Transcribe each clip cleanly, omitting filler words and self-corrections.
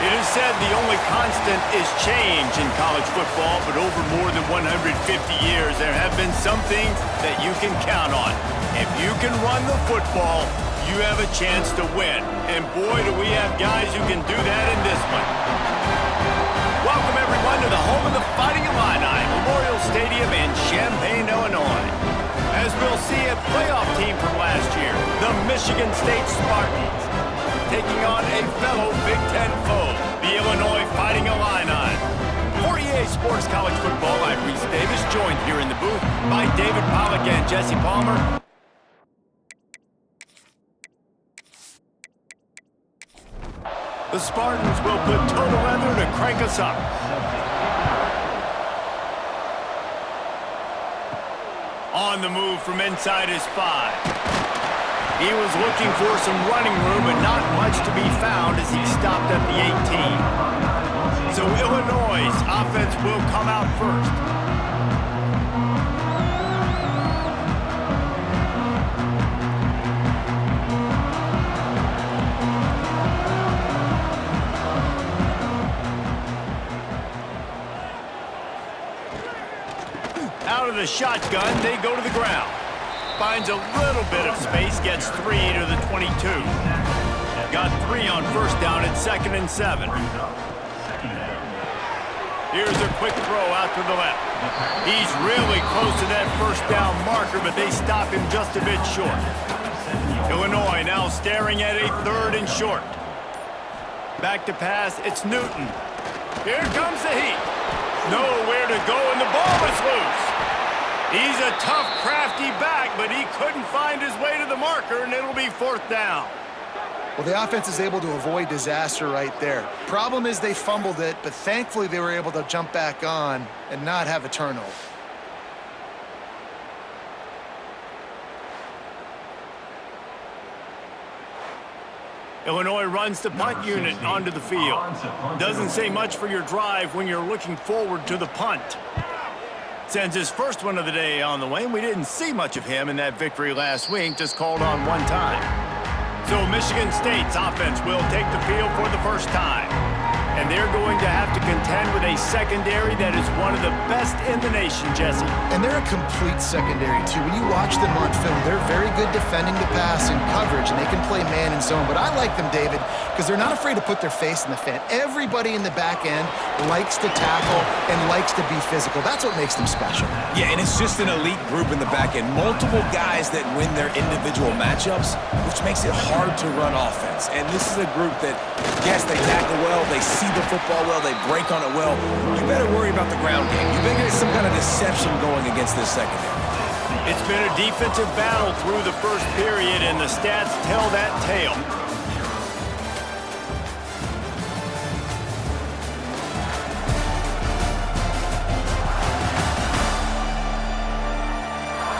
It is said the only constant is change in college football, but over more than 150 years, there have been some things that you can count on. If you can run the football, you have a chance to win. And boy, do we have guys who can do that in this one. Welcome, everyone, to the home of the Fighting Illini, Memorial Stadium in Champaign, Illinois. As we'll see a playoff team from last year, the Michigan State Spartans, taking on a fellow Big Ten foe, the Illinois Fighting Illini. For EA Sports College Football, I'm Reese Davis, joined here in the booth by David Pollack and Jesse Palmer. The Spartans will put total leather to crank us up. On the move from inside his 5. He was looking for some running room, but not much to be found as he stopped at the 18. So Illinois' offense will come out first. Out of the shotgun, they go to the ground. Finds a little bit of space, gets 3 to the 22. Got 3 on first down at 2nd and 7. Here's a quick throw out to the left. He's really close to that first down marker, but they stop him just a bit short. Illinois now staring at a 3rd and short. Back to pass, it's Newton. Here comes the heat. Nowhere to go, and the ball is loose. He's a tough, crafty back, but he couldn't find his way to the marker, and it'll be 4th down. Well, the offense is able to avoid disaster right there. Problem is they fumbled it, but thankfully they were able to jump back on and not have a turnover. Illinois runs the punt unit onto the field. Doesn't say much for your drive when you're looking forward to the punt. Sends his first one of the day on the way, and we didn't see much of him in that victory last week, just called on one time. So Michigan State's offense will take the field for the first time. And they're going to have to contend with a secondary that is one of the best in the nation, Jesse. And they're a complete secondary, too. When you watch them on film, they're very good defending the pass and coverage, and they can play man and zone. But I like them, David, because they're not afraid to put their face in the fan. Everybody in the back end likes to tackle and likes to be physical. That's what makes them special. Yeah, and it's just an elite group in the back end. Multiple guys that win their individual matchups, which makes it hard to run offense. And this is a group that, yes, they tackle well, they see the football well, they break on it well. You better worry about the ground game. You better get some kind of deception going against this secondary. It's been a defensive battle through the first period, and the stats tell that tale.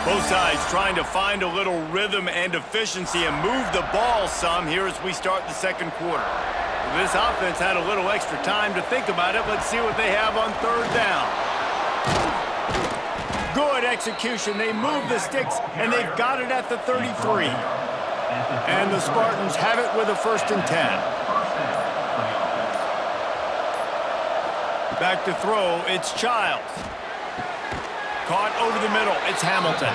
Both sides trying to find a little rhythm and efficiency and move the ball some here as we start the second quarter. This offense had a little extra time to think about it. Let's see what they have on 3rd down. Good execution. They move the sticks, and they've got it at the 33. And the Spartans have it with a 1st and 10. Back to throw, it's Childs. Caught over the middle, it's Hamilton.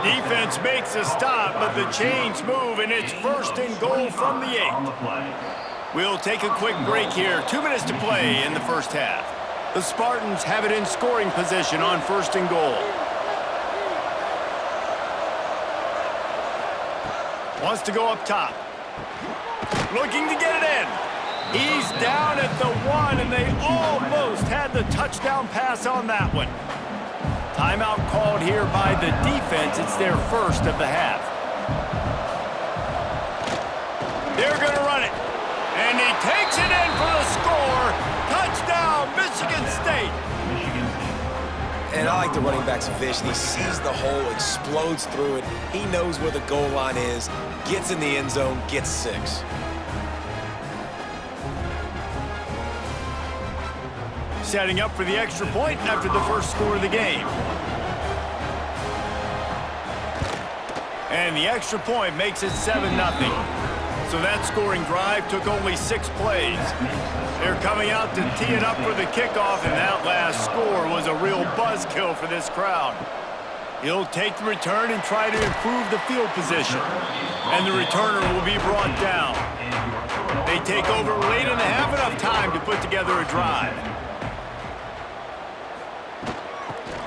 Defense makes a stop, but the chains move, and it's 1st and goal from the 8. We'll take a quick break here. 2 minutes to play in the first half. The Spartans have it in scoring position on 1st and goal. Wants to go up top. Looking to get it in. He's down at the 1, and they almost had the touchdown pass on that one. Timeout called here by the defense. It's their 1st of the half. They're going to run it. And he takes it in for the score. Touchdown, Michigan State. And I like the running back's vision. He sees the hole, explodes through it. He knows where the goal line is, gets in the end zone, gets 6. Setting up for the extra point after the first score of the game. And the extra point makes it 7-0. So that scoring drive took only 6 plays. They're coming out to tee it up for the kickoff, and that last score was a real buzzkill for this crowd. He'll take the return and try to improve the field position. And the returner will be brought down. They take over late and have enough time to put together a drive.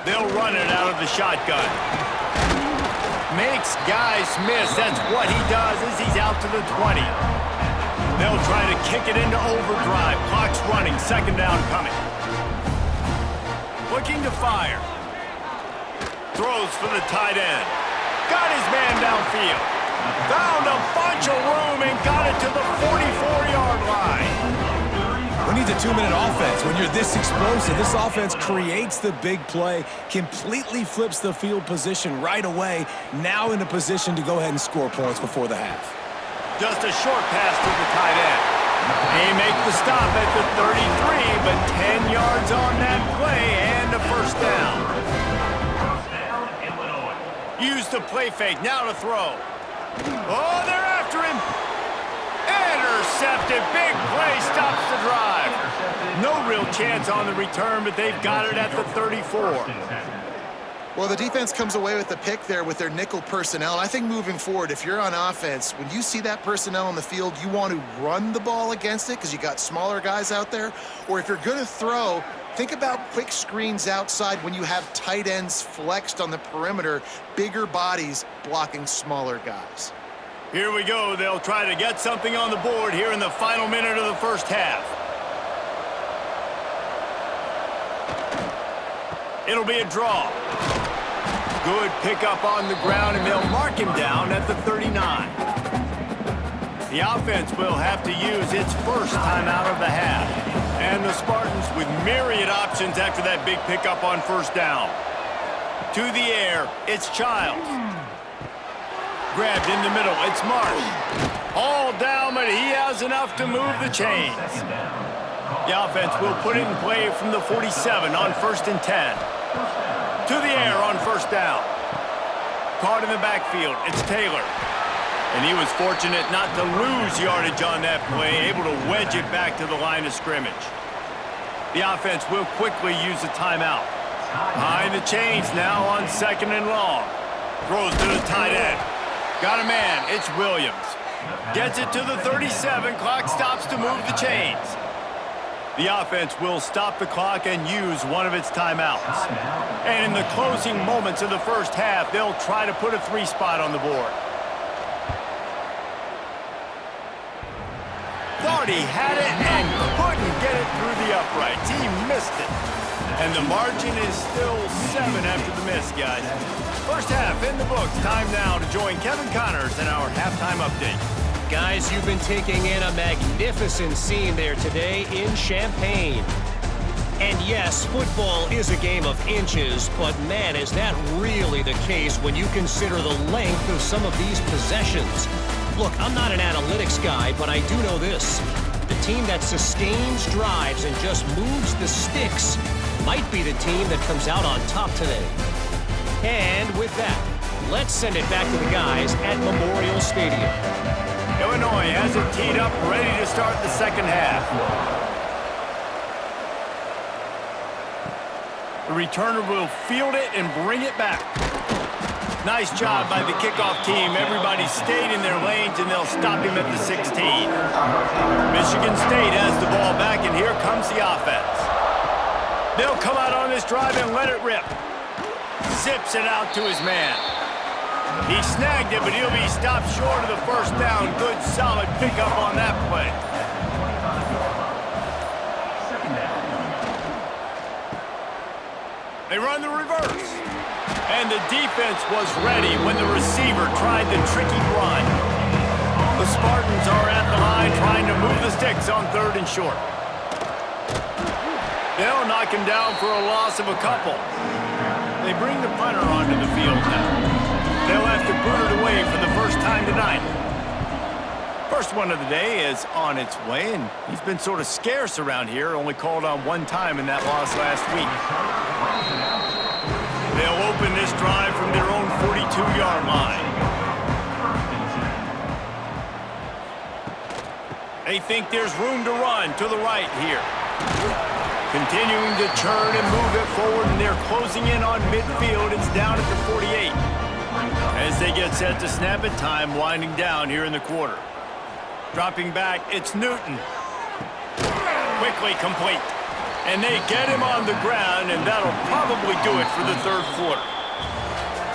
They'll run it out of the shotgun. Makes guys miss. That's what he does as he's out to the 20. They'll try to kick it into overdrive. Clock's running. Second down coming. Looking to fire. Throws for the tight end. Got his man downfield. Found a bunch of room and got it to the 44-yard line. Who needs a 2-minute offense? When you're this explosive, this offense creates the big play, completely flips the field position right away, now in a position to go ahead and score points before the half. Just a short pass to the tight end. They make the stop at the 33, but 10 yards on that play and a first down. Use the play fake, now to throw. Oh, they're after him. Intercepted. Big play stops the drive. No real chance on the return, but they've got it at the 34. Well, the defense comes away with the pick there with their nickel personnel. And I think moving forward, if you're on offense, when you see that personnel on the field, you want to run the ball against it because you got smaller guys out there. Or if you're going to throw, think about quick screens outside when you have tight ends flexed on the perimeter, bigger bodies blocking smaller guys. Here we go. They'll try to get something on the board here in the final minute of the first half. It'll be a draw. Good pickup on the ground, and they'll mark him down at the 39. The offense will have to use its first timeout of the half. And the Spartans with myriad options after that big pickup on first down. To the air, it's Childs. Grabbed in the middle, it's Marsh. All down, but he has enough to move the chains. The offense will put it in play from the 47 on 1st and 10. To the air on first down. Caught in the backfield, it's Taylor. And he was fortunate not to lose yardage on that play, able to wedge it back to the line of scrimmage. The offense will quickly use a timeout. Behind the chains now on 2nd and long. Throws to the tight end. Got a man, it's Williams. Gets it to the 37, clock stops to move the chains. The offense will stop the clock and use one of its timeouts. And in the closing moments of the first half, they'll try to put a 3 spot on the board. Thought he had it and couldn't get it through the uprights. He missed it. And the margin is still 7 after the miss, guys. First half in the books. Time now to join Kevin Connors in our halftime update. Guys, you've been taking in a magnificent scene there today in Champaign. And yes, football is a game of inches, but man, is that really the case when you consider the length of some of these possessions. Look, I'm not an analytics guy, but I do know this. The team that sustains drives and just moves the sticks might be the team that comes out on top today. And with that, let's send it back to the guys at Memorial Stadium. Illinois has it teed up, ready to start the second half. The returner will field it and bring it back. Nice job by the kickoff team. Everybody stayed in their lanes, and they'll stop him at the 16. Michigan State has the ball back, and here comes the offense. They'll come out on this drive and let it rip. Zips it out to his man. He snagged it, but he'll be stopped short of the first down. Good, solid pickup on that play. They run the reverse. And the defense was ready when the receiver tried the tricky run. The Spartans are at the line trying to move the sticks on 3rd and short. They'll knock him down for a loss of a couple. They bring the punter onto the field now. They'll have to boot it away for the first time tonight. First one of the day is on its way, and he's been sort of scarce around here, only called on one time in that loss last week. They'll open this drive from their own 42-yard line. They think there's room to run to the right here. Continuing to churn and move it forward, and they're closing in on midfield. It's down at the 48. As they get set to snap it, time winding down here in the quarter. Dropping back, it's Newton. Quickly complete. And they get him on the ground, and that'll probably do it for the third quarter.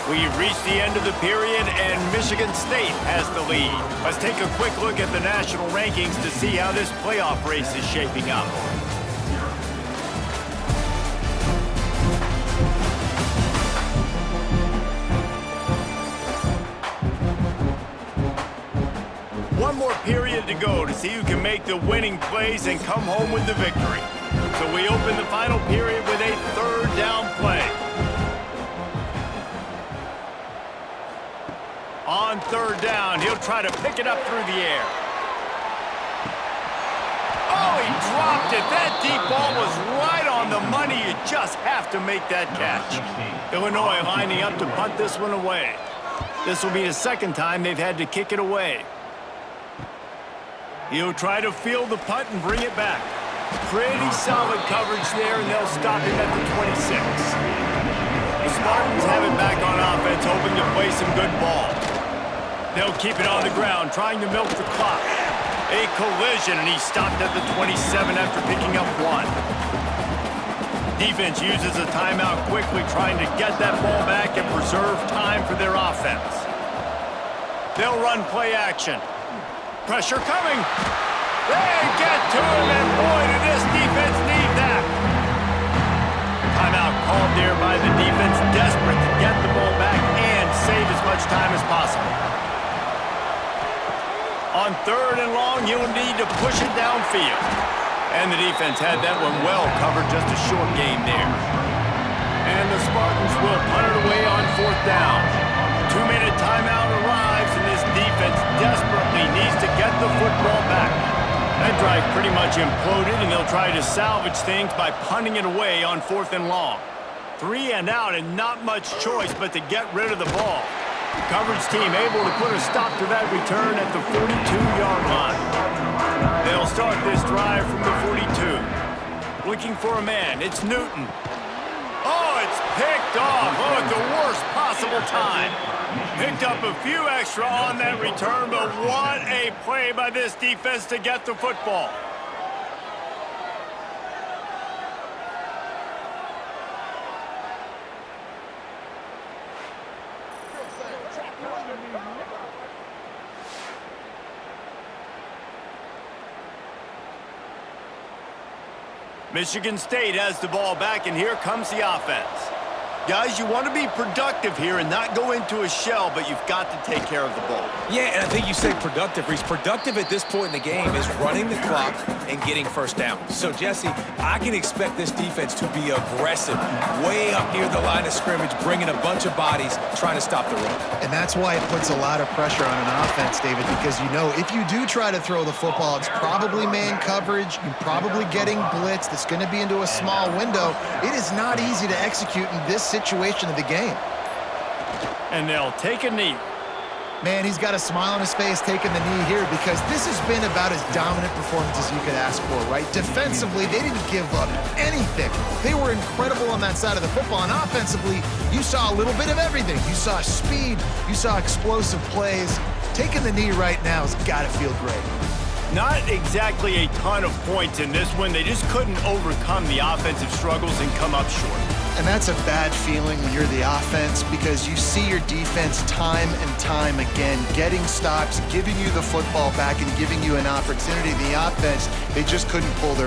We've reached the end of the period, and Michigan State has the lead. Let's take a quick look at the national rankings to see how this playoff race is shaping up. One more period to go to see who can make the winning plays and come home with the victory. So we open the final period with a third down play. On third down, he'll try to pick it up through the air. Oh, he dropped it. That deep ball was right on the money. You just have to make that catch. Illinois lining up to punt this one away. This will be the second time they've had to kick it away. He'll try to field the punt and bring it back. Pretty solid coverage there, and they'll stop him at the 26. The Spartans have it back on offense, hoping to play some good ball. They'll keep it on the ground, trying to milk the clock. A collision, and he stopped at the 27 after picking up one. Defense uses a timeout quickly, trying to get that ball back and preserve time for their offense. They'll run play action. Pressure coming. They get to him, and boy, did this defense need that. Timeout called there by the defense, desperate to get the ball back and save as much time as possible. On third and long, you'll need to push it downfield. And the defense had that one well covered, just a short game there. And the Spartans will punt it away on fourth down. 2-minute timeout arrives, and this defense desperately needs to get the football back. That drive pretty much imploded, and they'll try to salvage things by punting it away on fourth and long. 3 and out, and not much choice but to get rid of the ball. Coverage team able to put a stop to that return at the 42-yard line. They'll start this drive from the 42. Looking for a man, it's Newton. Oh, it's picked off. Oh, at the worst possible time. Picked up a few extra on that return, but what a play by this defense to get the football. Michigan State has the ball back, and here comes the offense. Guys, you want to be productive here and not go into a shell, but you've got to take care of the ball. Yeah, and I think you say productive. He's productive at this point in the game is running the clock and getting first down. So, Jesse, I can expect this defense to be aggressive, way up near the line of scrimmage, bringing a bunch of bodies, trying to stop the run. And that's why it puts a lot of pressure on an offense, David, because you know if you do try to throw the football, it's probably man coverage, you're probably getting blitzed, it's going to be into a small window. It is not easy to execute in this situation of the game. And they'll take a knee. Man, he's got a smile on his face taking the knee here because this has been about as dominant performance as you could ask for, right? Defensively, they didn't give up anything. They were incredible on that side of the football, and offensively, you saw a little bit of everything. You saw speed, you saw explosive plays. Taking the knee right now has got to feel great. Not exactly a ton of points in this one. They just couldn't overcome the offensive struggles and come up short. And that's a bad feeling when you're the offense because you see your defense time and time again getting stops, giving you the football back, and giving you an opportunity. The offense, they just couldn't pull their